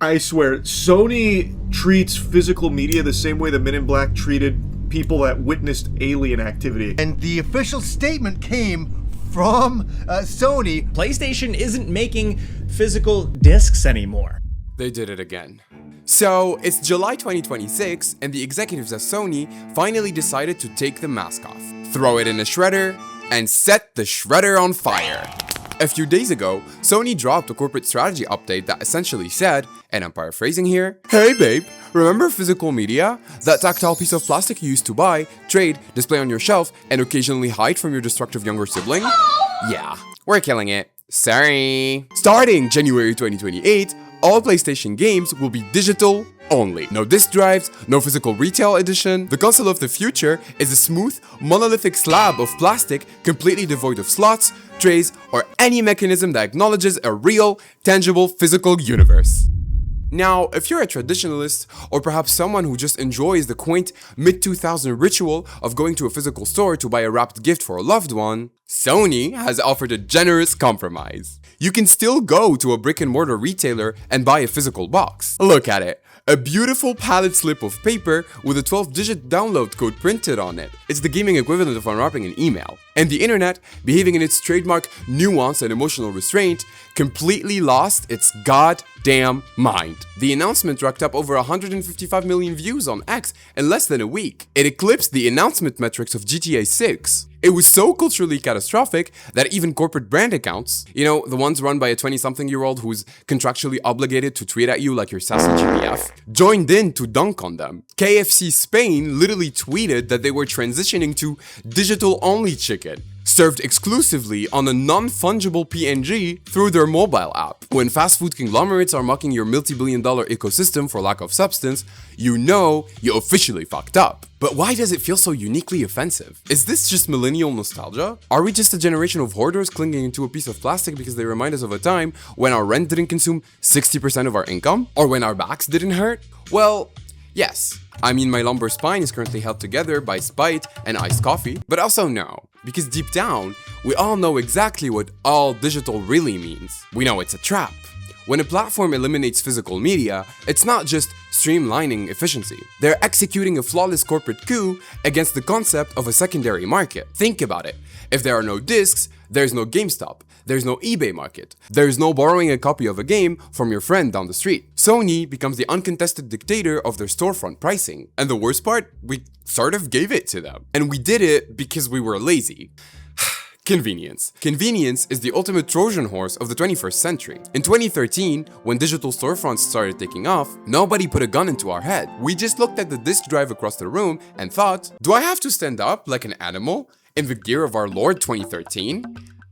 I swear, Sony treats physical media the same way the Men in Black treated people that witnessed alien activity. And the official statement came from Sony. PlayStation isn't making physical discs anymore. They did it again. So, it's July 2026, and the executives at Sony finally decided to take the mask off, throw it in a shredder, and set the shredder on fire. A few days ago, Sony dropped a corporate strategy update that essentially said, and I'm paraphrasing here, "Hey babe, remember physical media? That tactile piece of plastic you used to buy, trade, display on your shelf, and occasionally hide from your destructive younger sibling? Yeah, we're killing it. Sorry." Starting January 2028, all PlayStation games will be digital only. No disc drives, no physical retail edition. The console of the future is a smooth, monolithic slab of plastic completely devoid of slots, trays, or any mechanism that acknowledges a real, tangible, physical universe. Now, if you're a traditionalist, or perhaps someone who just enjoys the quaint mid-2000 ritual of going to a physical store to buy a wrapped gift for a loved one, Sony has offered a generous compromise. You can still go to a brick-and-mortar retailer and buy a physical box. Look at it. A beautiful palette slip of paper with a 12-digit download code printed on it. It's the gaming equivalent of unwrapping an email. And the internet, behaving in its trademark nuance and emotional restraint, completely lost its goddamn mind. The announcement racked up over 155 million views on X in less than a week. It eclipsed the announcement metrics of GTA 6. It was so culturally catastrophic that even corporate brand accounts, you know, the ones run by a 20-something-year-old who's contractually obligated to tweet at you like you're sassy GDF, joined in to dunk on them. KFC Spain literally tweeted that they were transitioning to digital-only chicken, served exclusively on a non-fungible PNG through their mobile app. When fast food conglomerates are mocking your multi-billion-dollar ecosystem for lack of substance, you know you officially fucked up. But why does it feel so uniquely offensive? Is this just millennial nostalgia? Are we just a generation of hoarders clinging to a piece of plastic because they remind us of a time when our rent didn't consume 60% of our income? Or when our backs didn't hurt? Well, yes. I mean, my lumbar spine is currently held together by spite and iced coffee, but also no. Because deep down, we all know exactly what all digital really means. We know it's a trap. When a platform eliminates physical media, it's not just streamlining efficiency. They're executing a flawless corporate coup against the concept of a secondary market. Think about it. If there are no discs, there's no GameStop. There's no eBay market. There's no borrowing a copy of a game from your friend down the street. Sony becomes the uncontested dictator of their storefront pricing. And the worst part, we sort of gave it to them. And we did it because we were lazy. Convenience. Convenience is the ultimate Trojan horse of the 21st century. In 2013, when digital storefronts started taking off, nobody put a gun into our head. We just looked at the disk drive across the room and thought, do I have to stand up like an animal in the gear of our Lord 2013?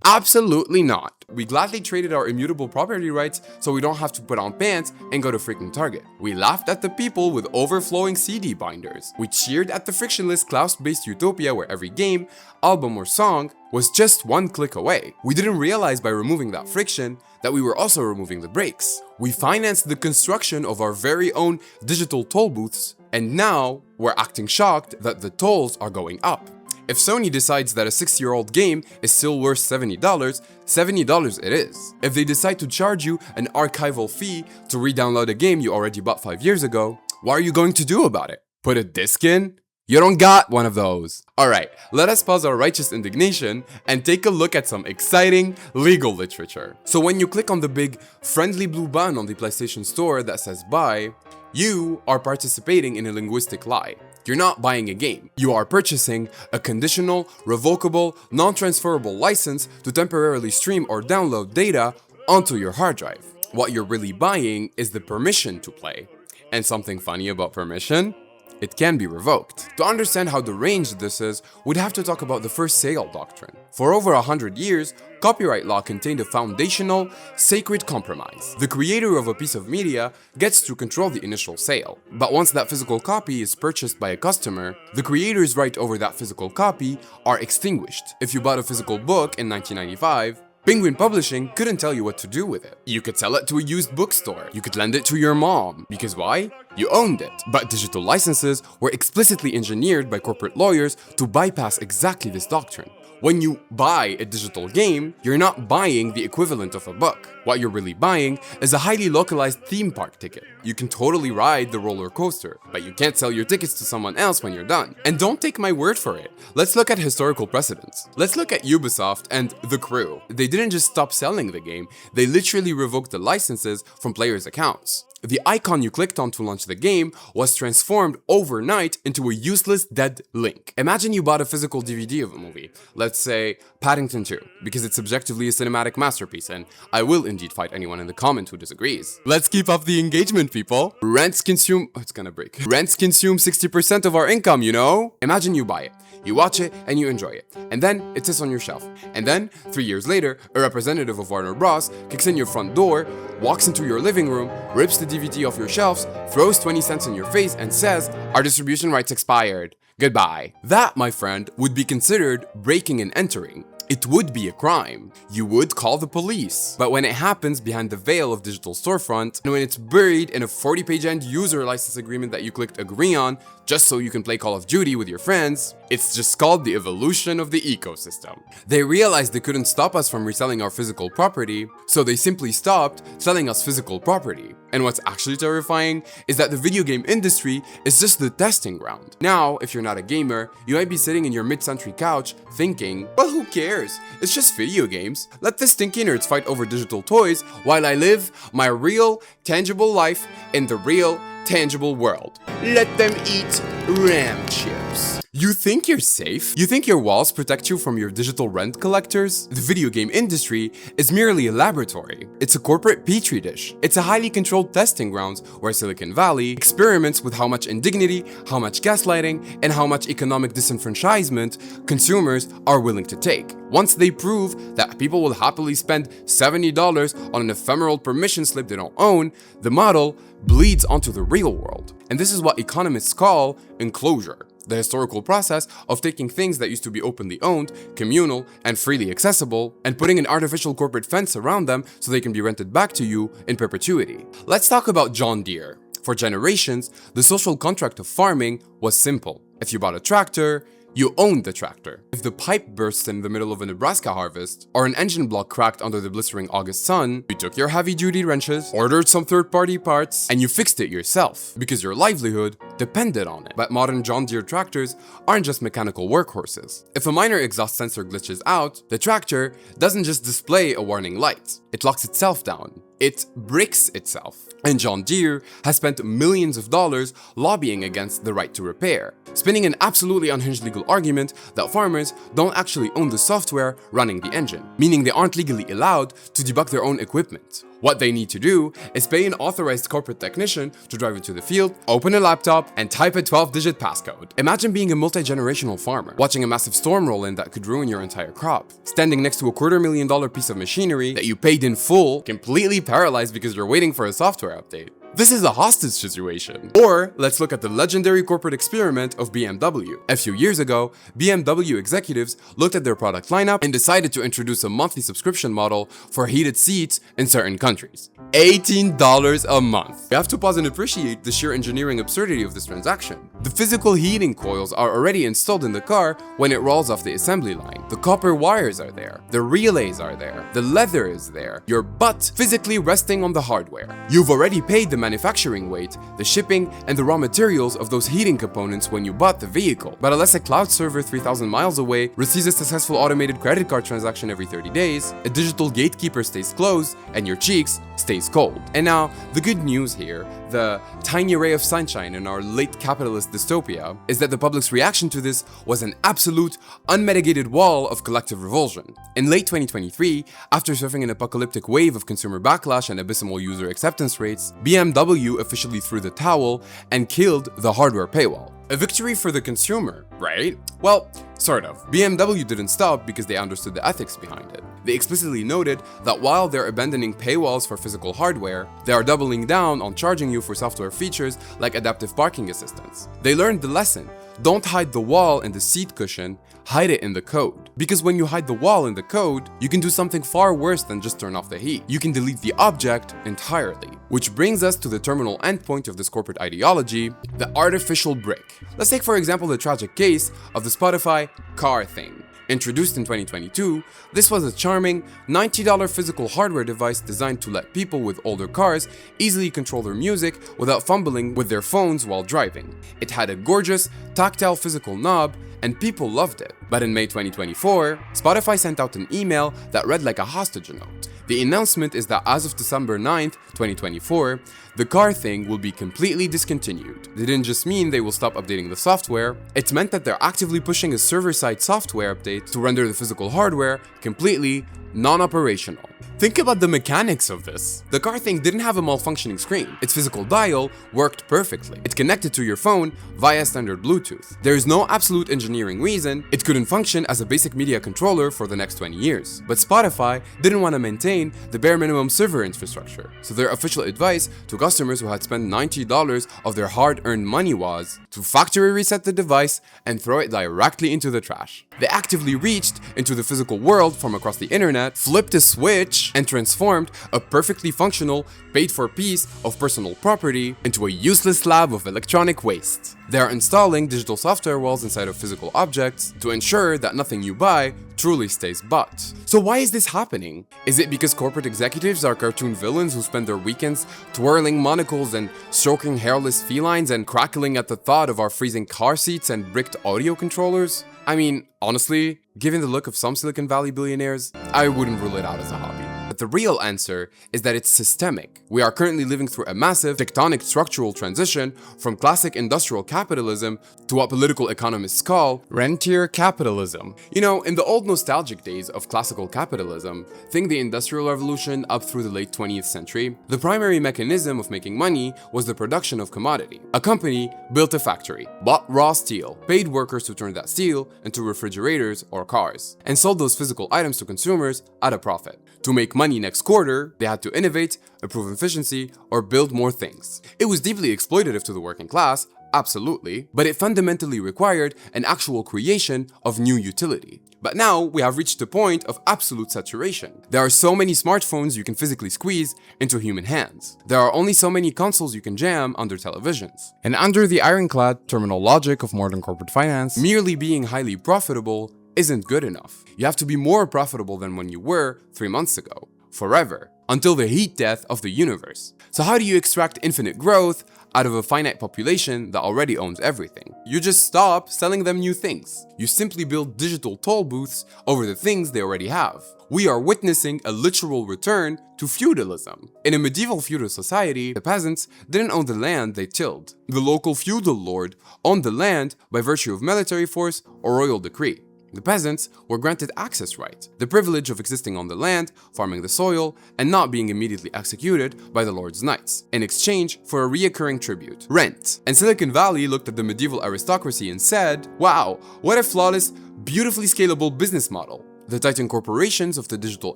Absolutely not. We gladly traded our immutable property rights so we don't have to put on pants and go to freaking Target. We laughed at the people with overflowing CD binders. We cheered at the frictionless cloud-based utopia where every game, album, or song was just one click away. We didn't realize by removing that friction that we were also removing the brakes. We financed the construction of our very own digital toll booths, and now we're acting shocked that the tolls are going up. If Sony decides that a 6-year-old game is still worth $70, $70 it is. If they decide to charge you an archival fee to re-download a game you already bought 5 years ago, what are you going to do about it? Put a disc in? You don't got one of those. Alright, let us pause our righteous indignation and take a look at some exciting legal literature. So when you click on the big friendly blue button on the PlayStation Store that says buy, you are participating in a linguistic lie. You're not buying a game. You are purchasing a conditional, revocable, non-transferable license to temporarily stream or download data onto your hard drive. What you're really buying is the permission to play. And something funny about permission? It can be revoked. To understand how deranged this is, we'd have to talk about the first sale doctrine. For over 100 years, copyright law contained a foundational, sacred compromise. The creator of a piece of media gets to control the initial sale. But once that physical copy is purchased by a customer, the creator's right over that physical copy are extinguished. If you bought a physical book in 1995, Penguin Publishing couldn't tell you what to do with it. You could sell it to a used bookstore. You could lend it to your mom. Because why? You owned it. But digital licenses were explicitly engineered by corporate lawyers to bypass exactly this doctrine. When you buy a digital game, you're not buying the equivalent of a book. What you're really buying is a highly localized theme park ticket. You can totally ride the roller coaster, but you can't sell your tickets to someone else when you're done. And don't take my word for it. Let's look at historical precedents. Let's look at Ubisoft and The Crew. They didn't just stop selling the game, they literally revoked the licenses from players' accounts. The icon you clicked on to launch the game was transformed overnight into a useless dead link. Imagine you bought a physical DVD of a movie, let's say Paddington 2, because it's subjectively a cinematic masterpiece, and I will indeed fight anyone in the comment who disagrees. Let's keep up the engagement, people. Rents consume 60% of our income, you know? Imagine you buy it, you watch it, and you enjoy it, and then it sits on your shelf. And then, 3 years later, a representative of Warner Bros. Kicks in your front door, walks into your living room, rips the DVD off your shelves, throws 20 cents in your face, and says, "Our distribution rights expired. Goodbye." That, my friend, would be considered breaking and entering. It would be a crime. You would call the police. But when it happens behind the veil of digital storefront, and when it's buried in a 40-page end user license agreement that you clicked agree on just so you can play Call of Duty with your friends, it's just called the evolution of the ecosystem. They realized they couldn't stop us from reselling our physical property, so they simply stopped selling us physical property. And what's actually terrifying is that the video game industry is just the testing ground. Now, if you're not a gamer, you might be sitting in your mid-century couch thinking, well, who cares? It's just video games. Let the stinky nerds fight over digital toys while I live my real, tangible life in the real, tangible world. Let them eat RAM chips. You think you're safe? You think your walls protect you from your digital rent collectors? The video game industry is merely a laboratory. It's a corporate petri dish. It's a highly controlled testing grounds where Silicon Valley experiments with how much indignity, how much gaslighting, and how much economic disenfranchisement consumers are willing to take. Once they prove that people will happily spend $70 on an ephemeral permission slip they don't own, the model bleeds onto the real world. And this is what economists call enclosure. The historical process of taking things that used to be openly owned, communal, and freely accessible, and putting an artificial corporate fence around them so they can be rented back to you in perpetuity. Let's talk about John Deere. For generations, the social contract of farming was simple. If you bought a tractor, you owned the tractor. If the pipe burst in the middle of a Nebraska harvest, or an engine block cracked under the blistering August sun, you took your heavy-duty wrenches, ordered some third-party parts, and you fixed it yourself, because your livelihood depended on it. But modern John Deere tractors aren't just mechanical workhorses. If a minor exhaust sensor glitches out, the tractor doesn't just display a warning light. It locks itself down. It bricks itself. And John Deere has spent millions of dollars lobbying against the right to repair, spinning an absolutely unhinged legal argument that farmers don't actually own the software running the engine, meaning they aren't legally allowed to debug their own equipment. What they need to do is pay an authorized corporate technician to drive into the field, open a laptop, and type a 12-digit passcode. Imagine being a multi-generational farmer, watching a massive storm roll in that could ruin your entire crop, standing next to a $250,000 piece of machinery that you paid in full, completely paralyzed because you're waiting for a software update. This is a hostage situation. Or let's look at the legendary corporate experiment of BMW. A few years ago, BMW executives looked at their product lineup and decided to introduce a monthly subscription model for heated seats in certain countries. $18 a month. You have to pause and appreciate the sheer engineering absurdity of this transaction. The physical heating coils are already installed in the car when it rolls off the assembly line. The copper wires are there. The relays are there. The leather is there. Your butt physically resting on the hardware. You've already paid the manufacturing weight, the shipping, and the raw materials of those heating components when you bought the vehicle. But unless a cloud server 3,000 miles away receives a successful automated credit card transaction every 30 days, a digital gatekeeper stays closed, and your cheeks stays cold. And now, the good news here, the tiny ray of sunshine in our late capitalist dystopia, is that the public's reaction to this was an absolute, unmitigated wall of collective revulsion. In late 2023, after surfing an apocalyptic wave of consumer backlash and abysmal user acceptance rates, BMW officially threw the towel and killed the hardware paywall. A victory for the consumer, right? Well, sort of. BMW didn't stop because they understood the ethics behind it. They explicitly noted that while they're abandoning paywalls for physical hardware, they are doubling down on charging you for software features like adaptive parking assistance. They learned the lesson. Don't hide the wall in the seat cushion, hide it in the code. Because when you hide the wall in the code, you can do something far worse than just turn off the heat. You can delete the object entirely. Which brings us to the terminal endpoint of this corporate ideology, the artificial brick. Let's take for example the tragic case of the Spotify car thing. Introduced in 2022, this was a charming $90 physical hardware device designed to let people with older cars easily control their music without fumbling with their phones while driving. It had a gorgeous, tactile physical knob, and people loved it. But in May 2024, Spotify sent out an email that read like a hostage note. The announcement is that as of December 9th, 2024, the car thing will be completely discontinued. They didn't just mean they will stop updating the software, it meant that they're actively pushing a server-side software update to render the physical hardware completely non-operational. Think about the mechanics of this. The car thing didn't have a malfunctioning screen. Its physical dial worked perfectly. It connected to your phone via standard Bluetooth. There is no absolute engineering reason it couldn't function as a basic media controller for the next 20 years. But Spotify didn't want to maintain the bare minimum server infrastructure. So their official advice to customers who had spent $90 of their hard-earned money was to factory reset the device and throw it directly into the trash. They actively reached into the physical world from across the internet, flipped a switch, and transformed a perfectly functional, paid-for piece of personal property into a useless slab of electronic waste. They are installing digital software walls inside of physical objects to ensure that nothing you buy truly stays bought. So why is this happening? Is it because corporate executives are cartoon villains who spend their weekends twirling monocles and stroking hairless felines and crackling at the thought of our freezing car seats and bricked audio controllers? I mean, honestly, given the look of some Silicon Valley billionaires, I wouldn't rule it out as a hobby. But the real answer is that it's systemic. We are currently living through a massive tectonic structural transition from classic industrial capitalism to what political economists call rentier capitalism. You know, in the old nostalgic days of classical capitalism, think the Industrial Revolution up through the late 20th century, the primary mechanism of making money was the production of commodity. A company built a factory, bought raw steel, paid workers to turn that steel into refrigerators or cars, and sold those physical items to consumers at a profit. To make money next quarter, they had to innovate, improve efficiency, or build more things. It was deeply exploitative to the working class, absolutely, but it fundamentally required an actual creation of new utility. But now we have reached a point of absolute saturation. There are so many smartphones you can physically squeeze into human hands. There are only so many consoles you can jam under televisions. And under the ironclad terminal logic of modern corporate finance, merely being highly profitable isn't good enough. You have to be more profitable than when you were 3 months ago. Forever. Until the heat death of the universe. So how do you extract infinite growth out of a finite population that already owns everything? You just stop selling them new things. You simply build digital toll booths over the things they already have. We are witnessing a literal return to feudalism. In a medieval feudal society, the peasants didn't own the land they tilled. The local feudal lord owned the land by virtue of military force or royal decree. The peasants were granted access rights, the privilege of existing on the land, farming the soil, and not being immediately executed by the lord's knights, in exchange for a reoccurring tribute, rent. And Silicon Valley looked at the medieval aristocracy and said, wow, what a flawless, beautifully scalable business model. The titan corporations of the digital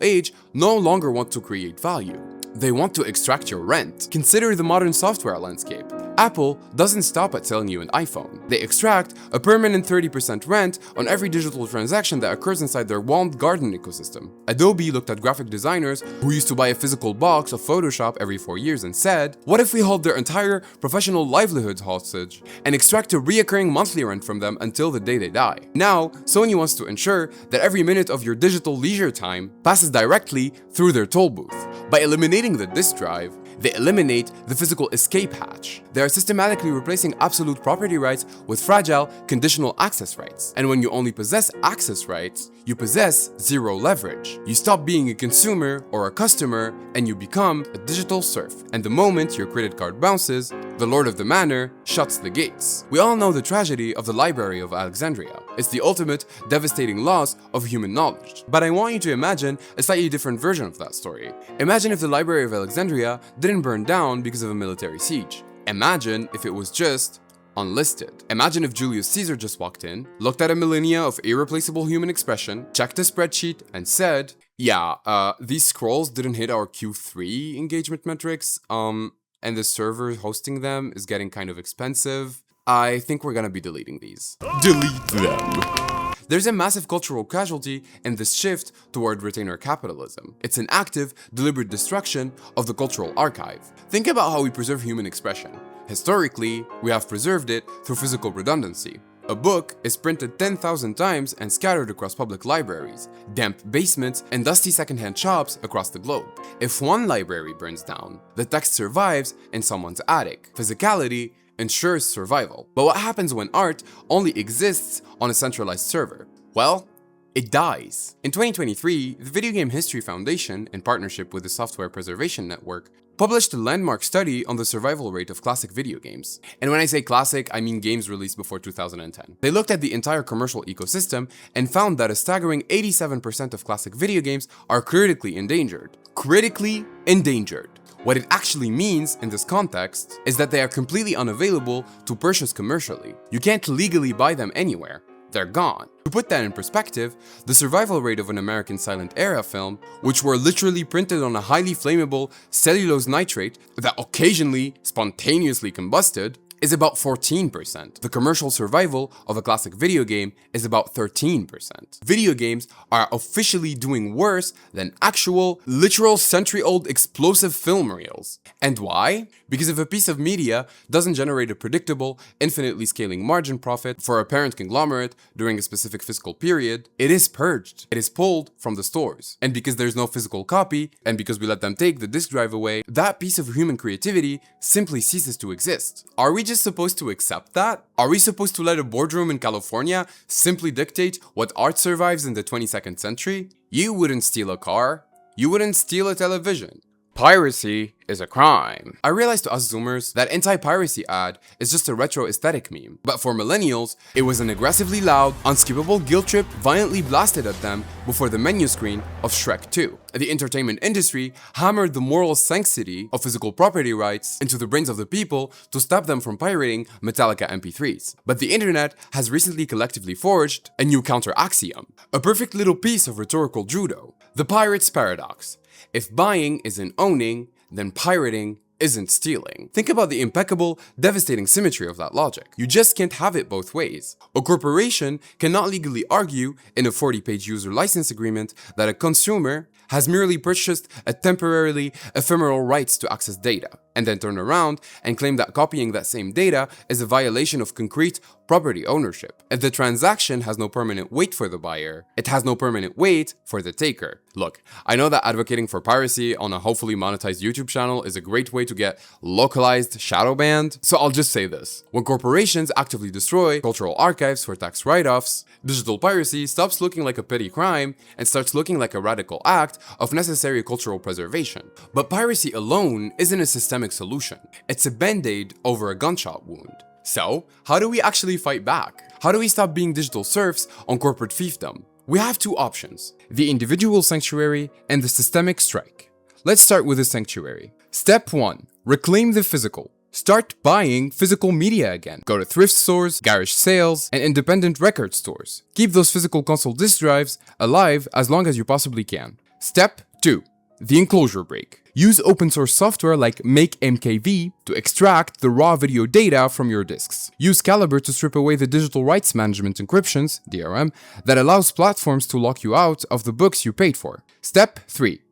age no longer want to create value. They want to extract your rent. Consider the modern software landscape. Apple doesn't stop at selling you an iPhone. They extract a permanent 30% rent on every digital transaction that occurs inside their walled garden ecosystem. Adobe looked at graphic designers who used to buy a physical box of Photoshop every 4 years and said, what if we hold their entire professional livelihoods hostage and extract a reoccurring monthly rent from them until the day they die? Now, Sony wants to ensure that every minute of your digital leisure time passes directly through their toll booth. By eliminating the disk drive, they eliminate the physical escape hatch. They are systematically replacing absolute property rights with fragile, conditional access rights. And when you only possess access rights, you possess zero leverage. You stop being a consumer or a customer, and you become a digital serf. And the moment your credit card bounces, the lord of the manor shuts the gates. We all know the tragedy of the Library of Alexandria. It's the ultimate devastating loss of human knowledge. But I want you to imagine a slightly different version of that story. Imagine if the Library of Alexandria didn't burn down because of a military siege. Imagine if it was just unlisted. Imagine if Julius Caesar just walked in, looked at a millennia of irreplaceable human expression, checked a spreadsheet, and said, yeah, these scrolls didn't hit our Q3 engagement metrics, and the server hosting them is getting kind of expensive. I think we're gonna be deleting these. Delete them. There's a massive cultural casualty in this shift toward retainer capitalism. It's an active, deliberate destruction of the cultural archive. Think about how we preserve human expression. Historically, we have preserved it through physical redundancy. A book is printed 10,000 times and scattered across public libraries, damp basements, and dusty secondhand shops across the globe. If one library burns down, the text survives in someone's attic. Physicality ensures survival. But what happens when art only exists on a centralized server? Well, it dies. In 2023, the Video Game History Foundation, in partnership with the Software Preservation Network, published a landmark study on the survival rate of classic video games. And when I say classic, I mean games released before 2010. They looked at the entire commercial ecosystem and found that a staggering 87% of classic video games are critically endangered. Critically endangered. What it actually means in this context is that they are completely unavailable to purchase commercially. You can't legally buy them anywhere. They're gone. To put that in perspective, the survival rate of an American silent era film, which were literally printed on a highly flammable cellulose nitrate that occasionally spontaneously combusted, is about 14%. The commercial survival of a classic video game is about 13%. Video games are officially doing worse than actual, literal century-old explosive film reels. And why? Because if a piece of media doesn't generate a predictable, infinitely scaling margin profit for a parent conglomerate during a specific fiscal period, it is purged. It is pulled from the stores. And because there's no physical copy, and because we let them take the disk drive away, that piece of human creativity simply ceases to exist. Are we just supposed to accept that? Are we supposed to let a boardroom in California simply dictate what art survives in the 22nd century? You wouldn't steal a car. You wouldn't steal a television. Piracy is a crime. I realized to us Zoomers that anti-piracy ad is just a retro aesthetic meme. But for millennials, it was an aggressively loud, unskippable guilt trip violently blasted at them before the menu screen of Shrek 2. The entertainment industry hammered the moral sanctity of physical property rights into the brains of the people to stop them from pirating Metallica MP3s. But the internet has recently collectively forged a new counter-axiom, a perfect little piece of rhetorical judo, the pirate's paradox. If buying isn't owning, then pirating isn't stealing. Think about the impeccable, devastating symmetry of that logic. You just can't have it both ways. A corporation cannot legally argue in a 40-page user license agreement that a consumer has merely purchased a temporarily ephemeral rights to access data, and then turn around and claim that copying that same data is a violation of concrete property ownership. If the transaction has no permanent weight for the buyer, it has no permanent weight for the taker. Look, I know that advocating for piracy on a hopefully monetized YouTube channel is a great way to get localized shadow banned, so I'll just say this. When corporations actively destroy cultural archives for tax write-offs, digital piracy stops looking like a petty crime and starts looking like a radical act of necessary cultural preservation. But piracy alone isn't a systemic solution. It's a band-aid over a gunshot wound. So, how do we actually fight back? How do we stop being digital serfs on corporate fiefdom? We have two options: the individual sanctuary and the systemic strike. Let's start with the sanctuary. Step 1. Reclaim the physical. Start buying physical media again. Go to thrift stores, garage sales, and independent record stores. Keep those physical console disc drives alive as long as you possibly can. Step 2. The enclosure break. Use open source software like MakeMKV to extract the raw video data from your disks. Use Calibre to strip away the digital rights management encryptions, DRM, that allows platforms to lock you out of the books you paid for. Step 3.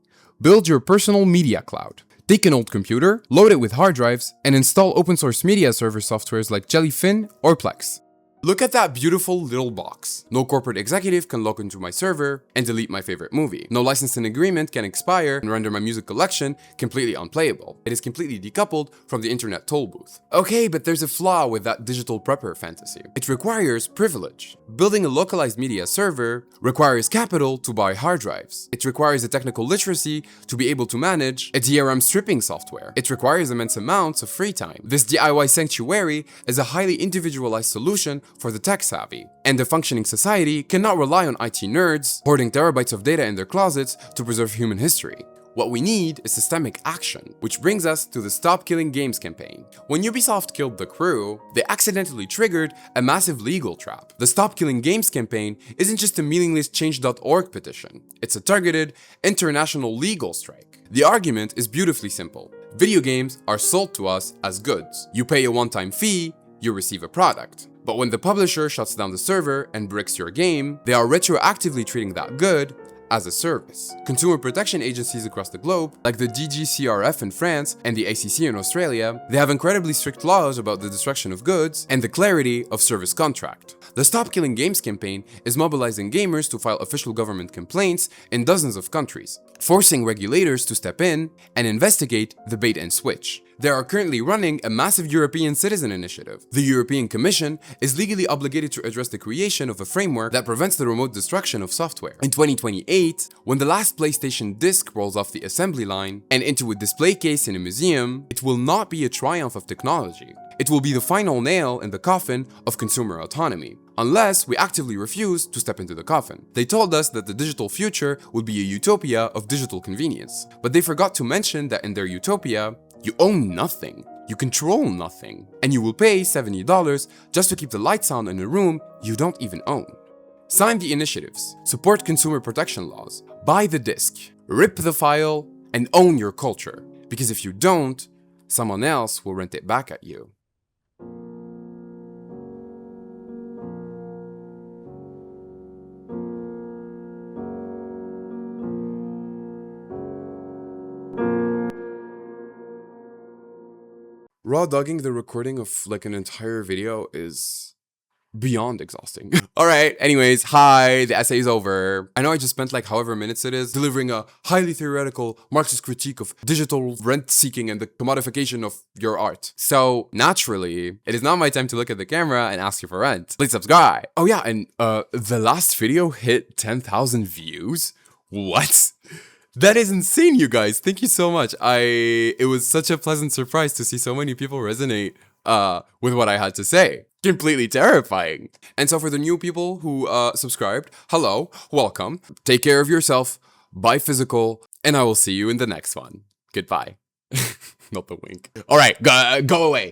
Build your personal media cloud. Take an old computer, load it with hard drives, and install open source media server softwares like Jellyfin or Plex. Look at that beautiful little box. No corporate executive can log into my server and delete my favorite movie. No licensing agreement can expire and render my music collection completely unplayable. It is completely decoupled from the internet toll booth. Okay, but there's a flaw with that digital prepper fantasy. It requires privilege. Building a localized media server requires capital to buy hard drives. It requires a technical literacy to be able to manage a DRM stripping software. It requires immense amounts of free time. This DIY sanctuary is a highly individualized solution for the tech savvy. And a functioning society cannot rely on IT nerds hoarding terabytes of data in their closets to preserve human history. What we need is systemic action, which brings us to the Stop Killing Games campaign. When Ubisoft killed The Crew, they accidentally triggered a massive legal trap. The Stop Killing Games campaign isn't just a meaningless change.org petition. It's a targeted, international legal strike. The argument is beautifully simple. Video games are sold to us as goods. You pay a one-time fee, you receive a product. But when the publisher shuts down the server and bricks your game, they are retroactively treating that good as a service. Consumer protection agencies across the globe, like the DGCRF in France and the ACC in Australia, they have incredibly strict laws about the destruction of goods and the clarity of service contract. The Stop Killing Games campaign is mobilizing gamers to file official government complaints in dozens of countries, forcing regulators to step in and investigate the bait and switch. They are currently running a massive European citizen initiative. The European Commission is legally obligated to address the creation of a framework that prevents the remote destruction of software. In 2028, when the last PlayStation disc rolls off the assembly line and into a display case in a museum, it will not be a triumph of technology. It will be the final nail in the coffin of consumer autonomy, unless we actively refuse to step into the coffin. They told us that the digital future would be a utopia of digital convenience, but they forgot to mention that in their utopia, you own nothing, you control nothing, and you will pay $70 just to keep the lights on in a room you don't even own. Sign the initiatives, support consumer protection laws, buy the disc, rip the file, and own your culture. Because if you don't, someone else will rent it back at you. Raw dogging the recording of like an entire video is beyond exhausting. Alright, anyways, hi, the essay is over. I know I just spent like however minutes it is delivering a highly theoretical Marxist critique of digital rent seeking and the commodification of your art. So naturally, it is now my time to look at the camera and ask you for rent. Please subscribe. Oh yeah, and the last video hit 10,000 views? What? That is insane, you guys. Thank you so much. It was such a pleasant surprise to see so many people resonate with what I had to say. Completely terrifying. And so for the new people who subscribed, hello, welcome. Take care of yourself, buy physical, and I will see you in the next one. Goodbye. Not the wink. All right, go away.